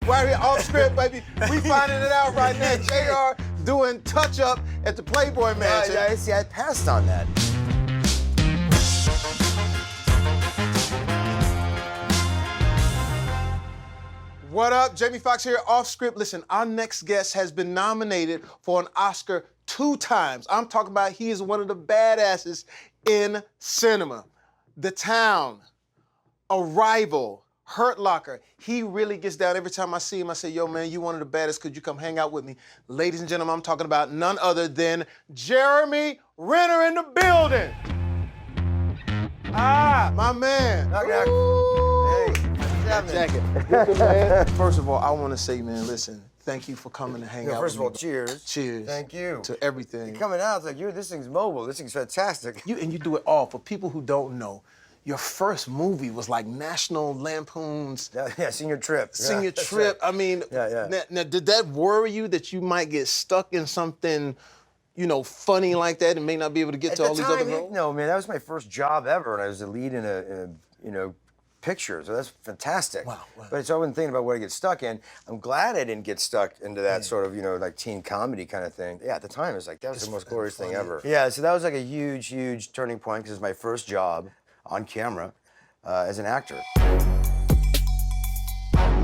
Right here, off script, baby. We finding it out right now. JR doing touch-up at the Playboy Mansion. See, I passed on that. What up? Jamie Foxx here, off script. Listen, our next guest has been nominated for an Oscar 2 times. I'm talking about he is one of the badasses in cinema. The Town, Arrival, Hurt Locker. He really gets down. Every time I see him, I say, yo, man, you one of the baddest. Could you come hang out with me? Ladies and gentlemen, I'm talking about none other than Jeremy Renner in the building. Ah, my man. Knock, knock. Jacket. Listen, man. First of all, I want to say, man, listen, thank you for coming to hang out First of with all, me. cheers. Cheers. Thank you. To everything. You're coming out, it's like, this thing's mobile. This thing's fantastic. And you do it all. For people who don't know, your first movie was like National Lampoon's Senior Trip. Senior Trip. Right. I mean, Yeah. Now, did that worry you that you might get stuck in something, you know, funny like that and may not be able to get to all these other roles? No, man, that was my first job ever, and I was the lead in a picture, so that's fantastic. Wow. But so I wasn't thinking about what I get stuck in. I'm glad I didn't get stuck into that sort of, like teen comedy kind of thing. Yeah, at the time, it was like, that was the most glorious thing ever. Yeah, so that was like a huge, huge turning point, because it was my first job on camera as an actor.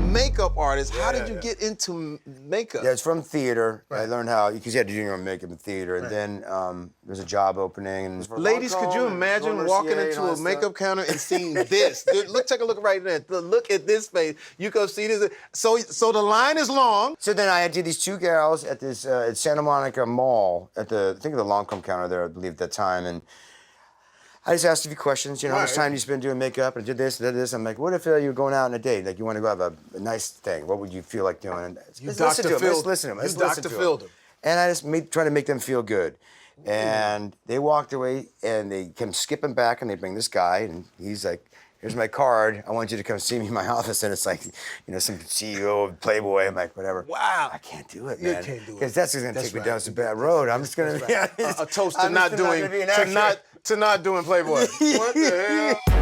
Makeup artist, how did you get into makeup? Yeah, it's from theater. Right. I learned how, because you had to do your own makeup in theater, and then there's a job opening. And ladies, could you imagine walking into a makeup counter and seeing this? Take a look right there. Look at this face. You go see this. So the line is long. So then I did these 2 gals at this at Santa Monica Mall at I think of the Lancome counter there, I believe at that time, and I just asked a few questions, how much time do you spend doing makeup? And I did this, did this. I'm like, what if you were going out on a date? Like, you want to go have a nice thing. What would you feel like doing? And listen to them. Let's listen to them. You Dr. Phil'd them. And I just try to make them feel good. And they walked away, and they come skipping back, and they bring this guy, and he's like, here's my card. I want you to come see me in my office. And it's like, some CEO of Playboy. I'm like, whatever. Wow. I can't do it, man. You can't do it. Because that's just going to take me down some bad road. I'm just going to... A toast to not doing Playboy. What the hell?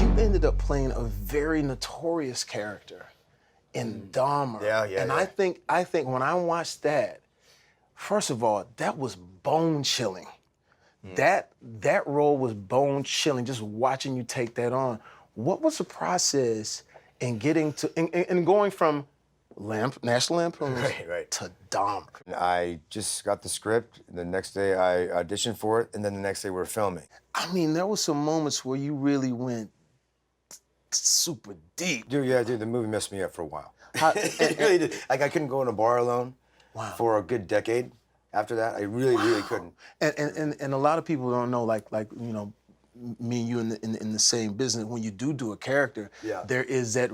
You ended up playing a very notorious character in Dahmer. Yeah. I think when I watched that, first of all, that was bone chilling. That role was bone chilling, just watching you take that on. What was the process in getting to in going from National Lampoon to Dahmer? I just got the script. The next day I auditioned for it, and then the next day we were filming. I mean, there were some moments where you really went super deep. Dude, the movie messed me up for a while. It really did. Like, I couldn't go in a bar alone for a good decade. After that, I really couldn't. And a lot of people don't know, like me and you in the same business. When you do a character, there is that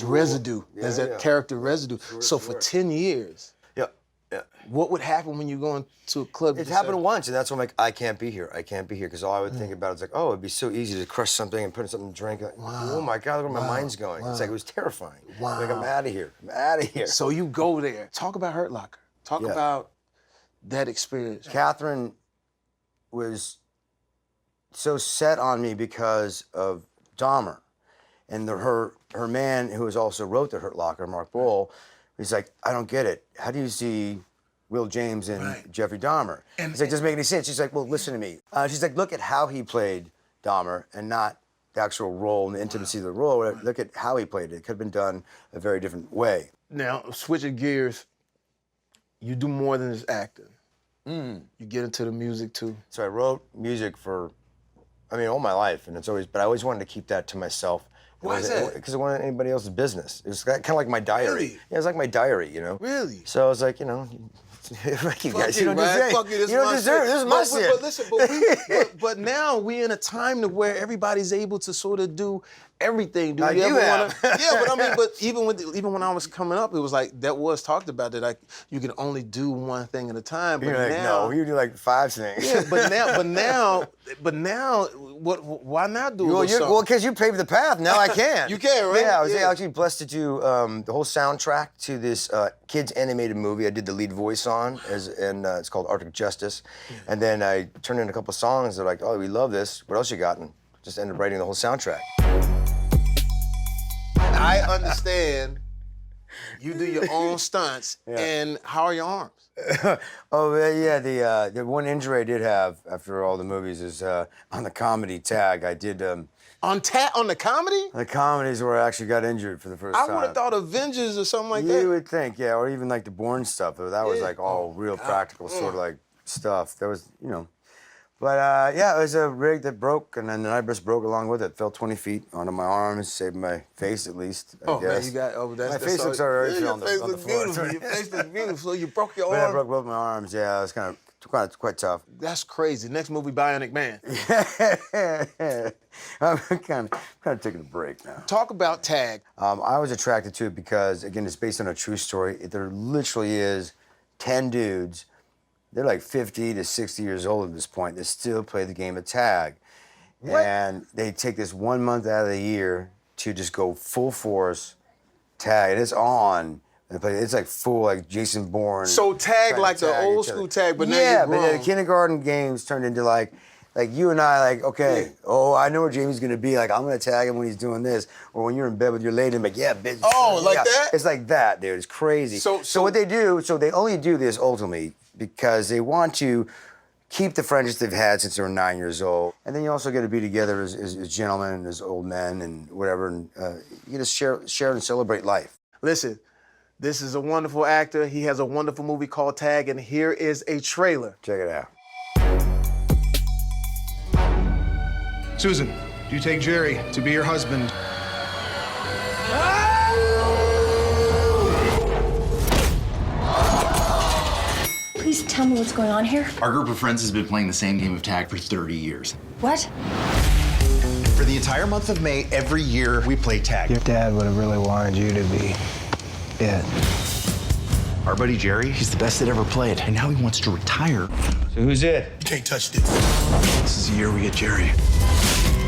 residue. There's that character residue. So for 10 years, what would happen when you go into a club? It happened once, and that's when I'm like, I can't be here. I can't be here, because all I would think about is like, oh, it'd be so easy to crush something and put something in a drink. Like, oh my God, look where my mind's going. It's like, it was terrifying. Like, I'm out of here. I'm out of here. So you go there. Talk about Hurt Locker. Talk about that experience. Catherine was so set on me because of Dahmer, and her man, who also wrote the Hurt Locker, Mark Bowl, he's like, I don't get it. How do you see Will James and Jeffrey Dahmer? He's like, doesn't make any sense. She's like, well, listen to me. She's like, look at how he played Dahmer, and not the actual role and the intimacy of the role. Look at how he played it. It could have been done a very different way. Now, switching gears, you do more than just acting. You get into the music too. So I wrote music for, all my life, and but I always wanted to keep that to myself. Why is that? Because it wasn't anybody else's business. It was kind of like my diary. Really? Yeah, it was like my diary, Really? So I was like, fuck you guys. You don't deserve it. You don't deserve it. This is my shit. But listen, but now we're in a time to where everybody's able to sort of do everything. Do you ever want to? Yeah, but even when I was coming up, it was like that was talked about that you can only do one thing at a time. But you're like, no, you do like 5 things. Yeah, but now, why not do a song? Well, because you paved the path. Now I can. You can, right? Yeah, I was actually blessed to do the whole soundtrack to this kids animated movie. I did the lead voice on, and it's called Arctic Justice. And then I turned in a couple songs. They're like, oh, we love this. What else you got? And just ended up writing the whole soundtrack. I understand you do your own stunts, and how are your arms? Oh, yeah, the one injury I did have after all the movies is on the comedy tag. I did... On the comedy? the comedies where I actually got injured for the first time. I would have thought Avengers or something like You that. would think, yeah, or even like the Bourne stuff. That was like all real practical sort of like stuff. That was, you know. But yeah, it was a rig that broke, and then the nitrous broke along with it. Fell 20 feet onto my arms, saved my face at least. I guess. Man, you got that's my face looks alright yeah, on the floor. beautiful. Your face looks beautiful. So you broke your But I arm. broke both my arms. Yeah, it was kind of quite tough. That's crazy. Next movie, Bionic Man. I'm kind of taking a break now. Talk about Tag. I was attracted to it because, again, it's based on a true story. There literally is 10 dudes. They're like 50 to 60 years old at this point. They still play the game of tag. What? And they take this 1 month out of the year to just go full force tag. And it's on. It's like full, like Jason Bourne. So tag trying like to the tag old each other. school tag, but now yeah, you're but grown. the kindergarten games turned into like you and I, like, okay, oh, I know where Jamie's gonna be. Like, I'm gonna tag him when he's doing this, or when you're in bed with your lady, and like, yeah, bitch. Oh, like yeah. that? It's like that, dude. It's crazy. So what they do, they only do this ultimately because they want to keep the friendships they've had since they were 9 years old, and then you also get to be together as gentlemen and as old men and whatever, and you get to share and celebrate life. Listen, this is a wonderful actor. He has a wonderful movie called Tag, and here is a trailer. Check it out. Susan, do you take Jerry to be your husband? Please tell me what's going on here. Our group of friends has been playing the same game of tag for 30 years. What? For the entire month of May, every year, we play tag. Your dad would have really wanted you to be it. Our buddy Jerry, he's the best that ever played, and now he wants to retire. So who's it? You can't touch this. This is the year we get Jerry. You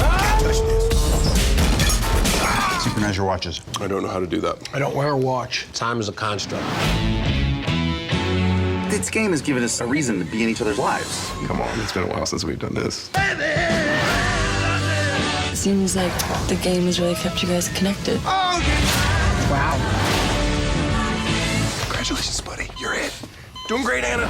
can't touch this. Synchronize your watches. I don't know how to do that. I don't wear a watch. Time is a construct. This game has given us a reason to be in each other's lives. Come on, it's been a while since we've done this. Seems like the game has really kept you guys connected. Wow. Congratulations, buddy. You're it. Doing great, Anna.